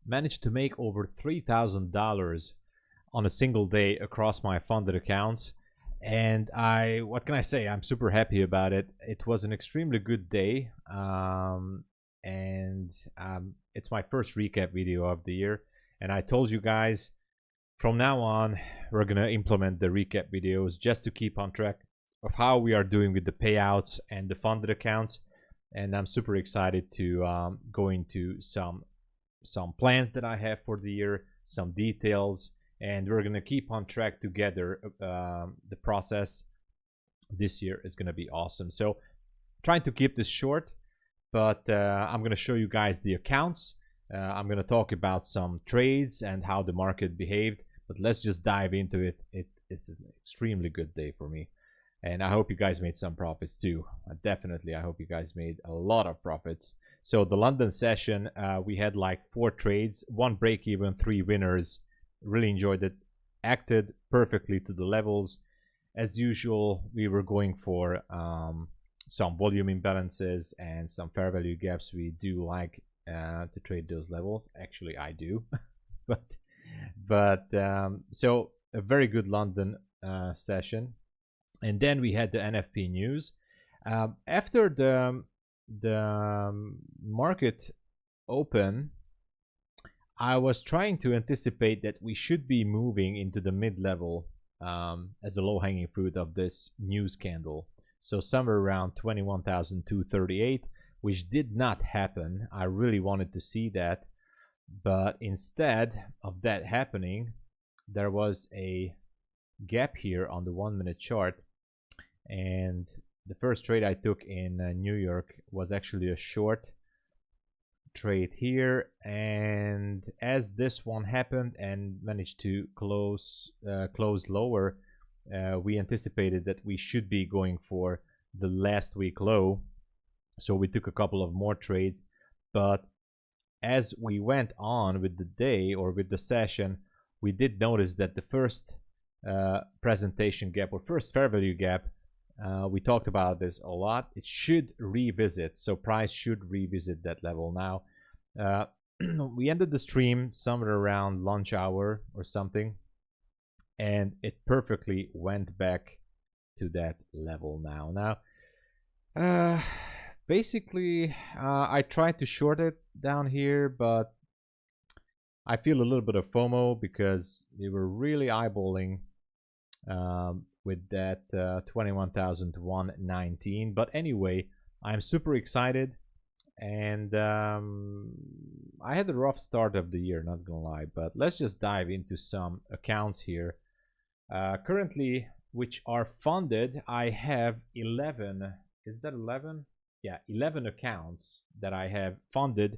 managed to make over $3,000 on a single day across my funded accounts. And what can I say? I'm super happy about it. It was an extremely good day. It's my first recap video of the year. And I told you guys, from now on, we're going to implement the recap videos just to keep on track of how we are doing with the payouts and the funded accounts. And I'm super excited to go into some plans that I have for the year, some details, and we're going to keep on track together. The process this year is going to be awesome. So trying to keep this short, but I'm going to show you guys the accounts. I'm going to talk about some trades and how the market behaved, but let's just dive into it. It's an extremely good day for me, and I hope you guys made some profits too. Definitely, I hope you guys made a lot of profits. So the London session, we had like 4 trades, 1 break even, 3 winners. Really enjoyed it. Acted perfectly to the levels. As usual, we were going for some volume imbalances and some fair value gaps. We do like to trade those levels. Actually, I do. So a very good London session. And then we had the NFP news. After the market open, I was trying to anticipate that we should be moving into the mid-level as a low-hanging fruit of this news candle. So somewhere around 21,238, which did not happen. I really wanted to see that, but instead of that happening, there was a gap here on the 1-minute chart, and the first trade I took in New York was actually a short trade here, and as this one happened and managed to close lower, we anticipated that we should be going for the last week low, so we took a couple of more trades. But as we went on with the day or with the session, we did notice that the first presentation gap or first fair value gap, we talked about this a lot, it should revisit, so price should revisit that level. Now we ended the stream somewhere around lunch hour or something, and it perfectly went back to that level. Now basically I tried to short it down here, but I feel a little bit of FOMO because we were really eyeballing with that 21,119. But anyway, I'm super excited, and I had a rough start of the year, not gonna lie, but let's just dive into some accounts here. Currently, which are funded, I have 11, is that 11? Yeah, 11 accounts that I have funded,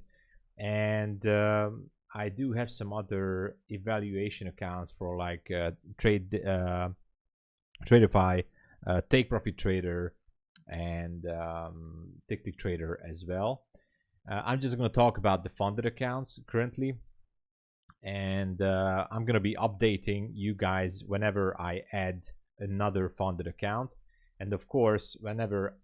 and I do have some other evaluation accounts for like Tradeify, Take Profit Trader, and Tick Trader as well. I'm just going to talk about the funded accounts currently, and I'm going to be updating you guys whenever I add another funded account, and of course whenever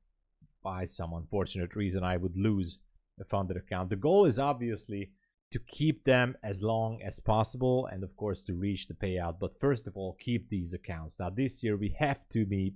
by some unfortunate reason I would lose a funded account. The goal is obviously to keep them as long as possible, and of course to reach the payout. But first of all, keep these accounts. Now this year we have to be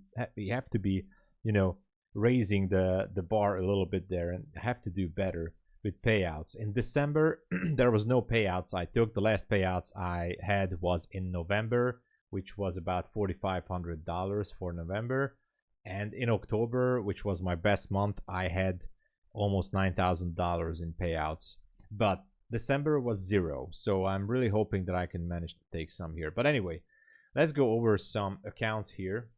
you know, raising the bar a little bit there and have to do better with payouts. In December there was no payouts I took. The last payouts I had was in November, which was about $4,500 for November, and in October, which was my best month, I had almost $9,000 in payouts. But December was 0, so I'm really hoping that I can manage to take some here. But anyway, let's go over some accounts here.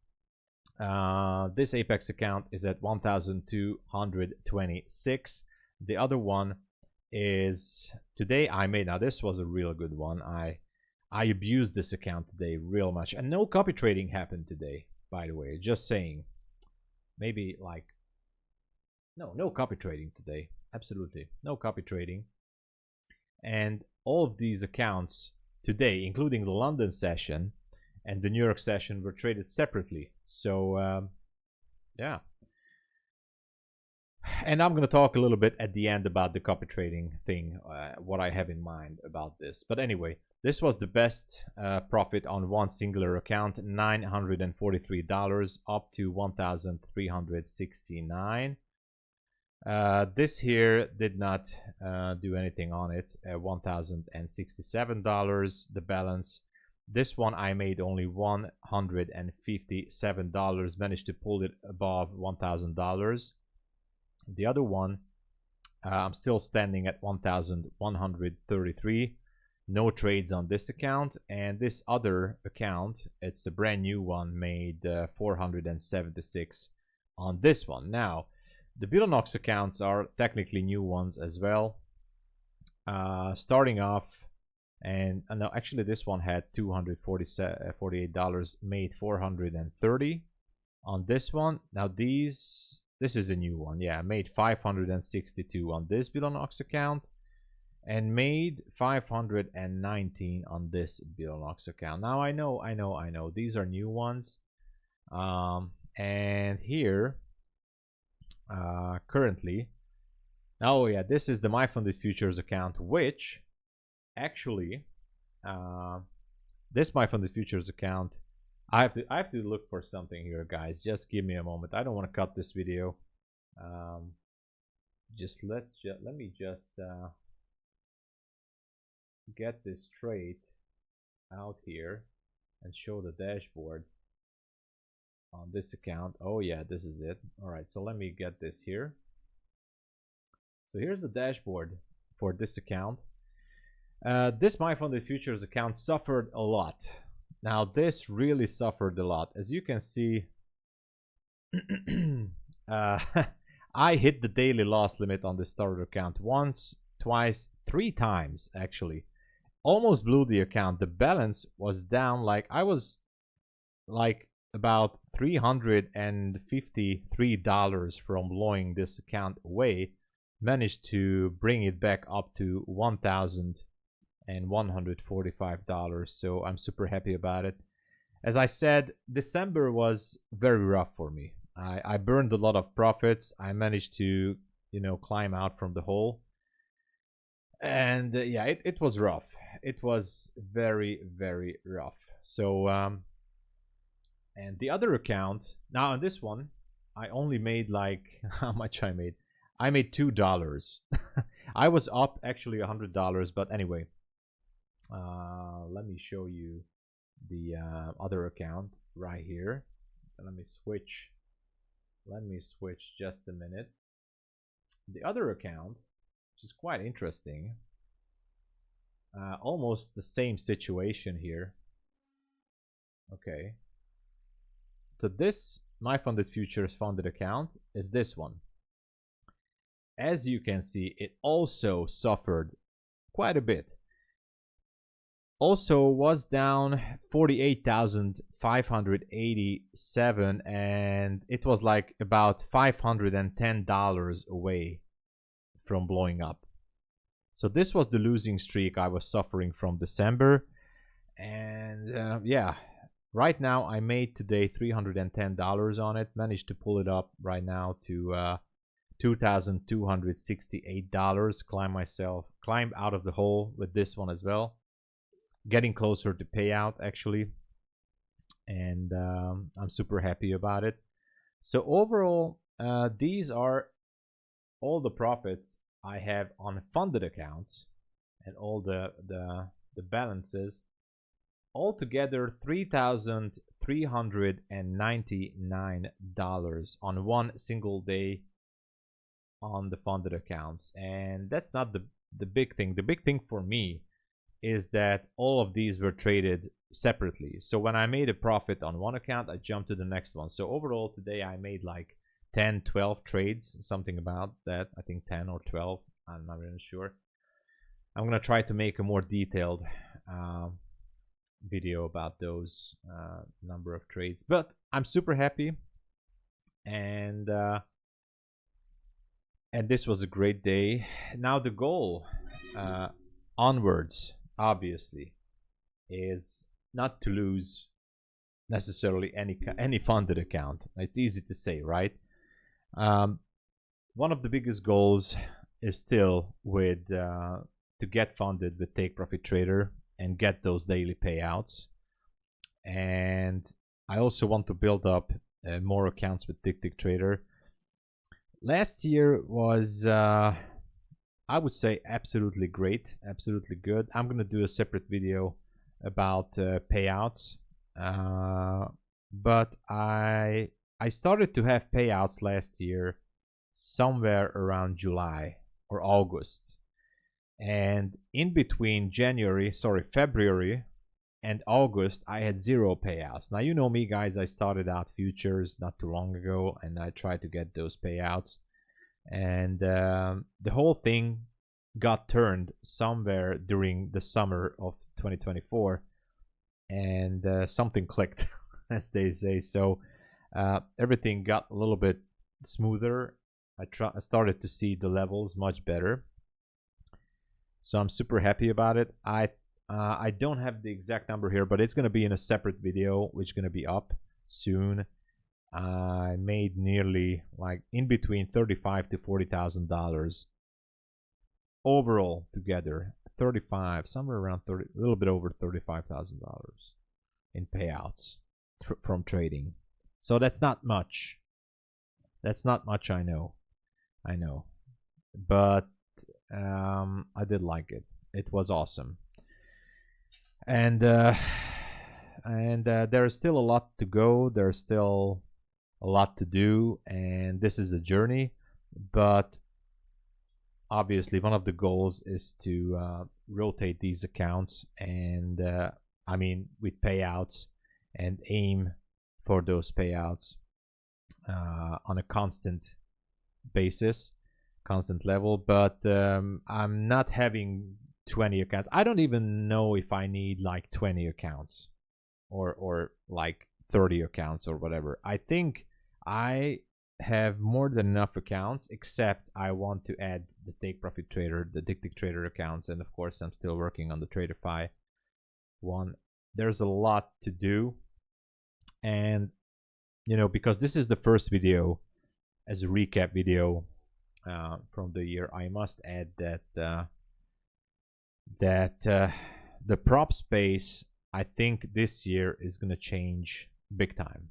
This Apex account is at 1,226. The other one is today I made. Now this was a real good one. I abused this account today real much, and no copy trading happened today, by the way, just saying. Maybe like no copy trading today, absolutely no copy trading. And all of these accounts today, including the London session and the New York session, were traded separately. So yeah, And I'm going to talk a little bit at the end about the copy trading thing, what I have in mind about this. But anyway, this was the best profit on one singular account, $943 up to $1,369. This here did not do anything on it. $1,067 the balance. This one I made only $157, managed to pull it above $1,000. The other one, I'm still standing at 1,133. No trades on this account. And this other account, it's a brand new one, made 476 on this one. Now, the bulenox accounts are technically new ones as well. Starting off, and no, actually this one had $248, made 430 on this one. Now this is a new one. Yeah, made 562 on this bulenox account and made 519 on this bulenox account. Now I know these are new ones. And here currently, oh yeah, this is the my funded futures account, which actually this my funded futures account, I have to look for something here, guys. Just give me a moment. I don't want to cut this video. Let me just get this straight out here and show the dashboard on this account. Oh yeah, this is it. All right, so let me get this here. So here's the dashboard for this account. This my funded futures account suffered a lot. Now this really suffered a lot. As you can see, I hit the daily loss limit on the starter account once, twice, 3 times actually. Almost blew the account. The balance was down, like I was like about $353 from blowing this account away. Managed to bring it back up to $1,145. So I'm super happy about it. As I said, December was very rough for me. I burned a lot of profits. I managed to, climb out from the hole. And yeah, it was rough. It was very, very rough. So, and the other account, now on this one, I only made like, how much I made? I made $2. I was up actually $100, but anyway, let me show you the other account right here. Let me switch just a minute. The other account, which is quite interesting, almost the same situation here. Okay, so this my funded futures funded account is this one. As you can see, it also suffered quite a bit. Also was down 48,587, and it was like about $510 away from blowing up. So this was the losing streak I was suffering from December. And yeah, right now I made today $310 on it. Managed to pull it up right now to $2,268. Climbed out of the hole with this one as well. Getting closer to payout actually. And I'm super happy about it. So overall, these are all the profits I have on funded accounts and all the balances. Altogether $3,399 on one single day on the funded accounts. And that's not the big thing. The big thing for me is that all of these were traded separately. So when I made a profit on one account, I jumped to the next one. So overall today I made like 10, 12 trades, something about that. I think 10 or 12, I'm not really sure. I'm gonna try to make a more detailed video about those number of trades, but I'm super happy. And this was a great day. Now the goal onwards, obviously, is not to lose necessarily any funded account. It's easy to say, right? one of the biggest goals is still with to get funded with Take Profit Trader and get those daily payouts. And I also want to build up more accounts with Tick Trader. Last year was, I would say, absolutely great, absolutely good. I'm gonna do a separate video about payouts, but I started to have payouts last year somewhere around July or August, and in between February and August, I had 0 payouts. Now, you know me, guys, I started out futures not too long ago, and I tried to get those payouts, and the whole thing got turned somewhere during the summer of 2024, and something clicked, as they say. So everything got a little bit smoother. I started to see the levels much better, so I'm super happy about it. I don't have the exact number here, but it's gonna be in a separate video, which is gonna be up soon. I made nearly, like, in between $35,000 to $40,000 overall together. 35, somewhere around 30, a little bit over $35,000 in payouts from trading. So that's not much. That's not much, I know, but I did like it. It was awesome. And there's still a lot to go. There's still a lot to do, and this is a journey. But obviously, one of the goals is to rotate these accounts, and I mean, with payouts, and aim for those payouts on a constant basis, constant level. But I'm not having 20 accounts. I don't even know if I need like 20 accounts or like 30 accounts or whatever. I think I have more than enough accounts, except I want to add the Take Profit Trader, the Tick Trader accounts, and of course I'm still working on the Traderify one. There's a lot to do, and you know, because this is the first video as a recap video from the year, I must add that the prop space, I think this year is going to change big time.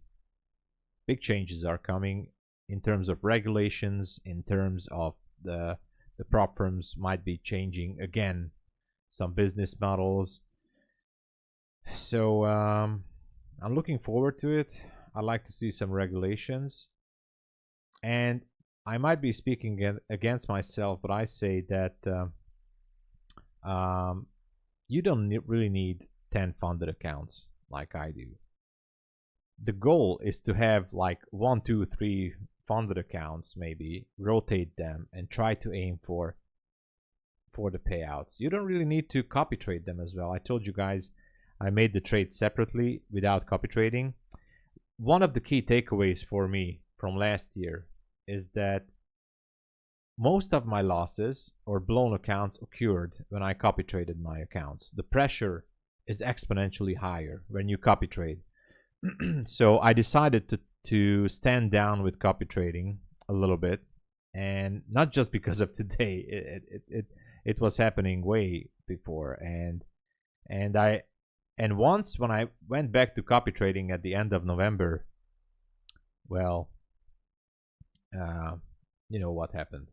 Big changes are coming in terms of regulations, in terms of the prop firms might be changing again some business models. So I'm looking forward to it. I'd like to see some regulations, and I might be speaking against myself, but I say that you don't really need 10 funded accounts like I do. The goal is to have like 1, 2, 3 funded accounts, maybe rotate them and try to aim for the payouts. You don't really need to copy trade them as well. I told you guys I made the trade separately without copy trading. One of the key takeaways for me from last year is that most of my losses or blown accounts occurred when I copy traded my accounts. The pressure is exponentially higher when you copy trade. So I decided to stand down with copy trading a little bit, and not just because of today. It was happening way before, and once when I went back to copy trading at the end of November, well, you know what happened.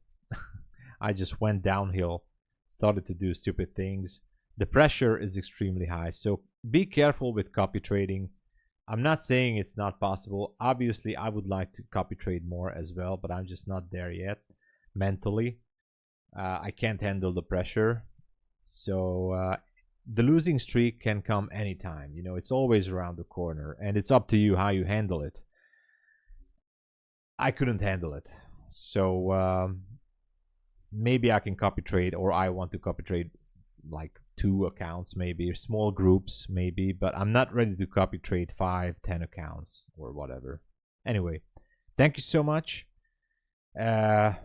I just went downhill, started to do stupid things. The pressure is extremely high, so be careful with copy trading. I'm not saying it's not possible. Obviously, I would like to copy trade more as well, but I'm just not there yet mentally. I can't handle the pressure. So the losing streak can come anytime. You know, it's always around the corner, and it's up to you how you handle it. I couldn't handle it. So maybe I can copy trade, or I want to copy trade like 2 accounts, maybe small groups, maybe, but I'm not ready to copy trade 5, 10 accounts or whatever. Anyway, thank you so much. I'm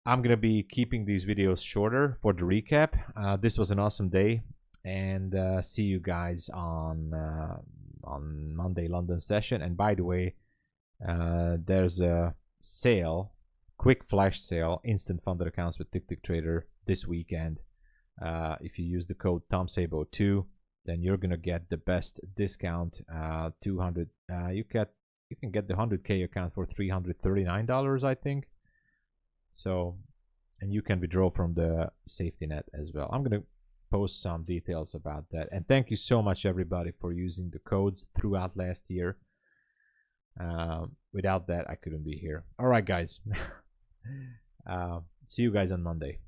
gonna be keeping these videos shorter for the recap. This was an awesome day, and see you guys on Monday London session. And by the way, there's a sale quick flash sale, instant funded accounts with TickTickTrader this weekend. If you use the code TOMSABO2, then you're gonna get the best discount. 200. You can get the 100K account for $339, I think. So, and you can withdraw from the safety net as well. I'm gonna post some details about that. And thank you so much, everybody, for using the codes throughout last year. Without that, I couldn't be here. All right, guys. See you guys on Monday.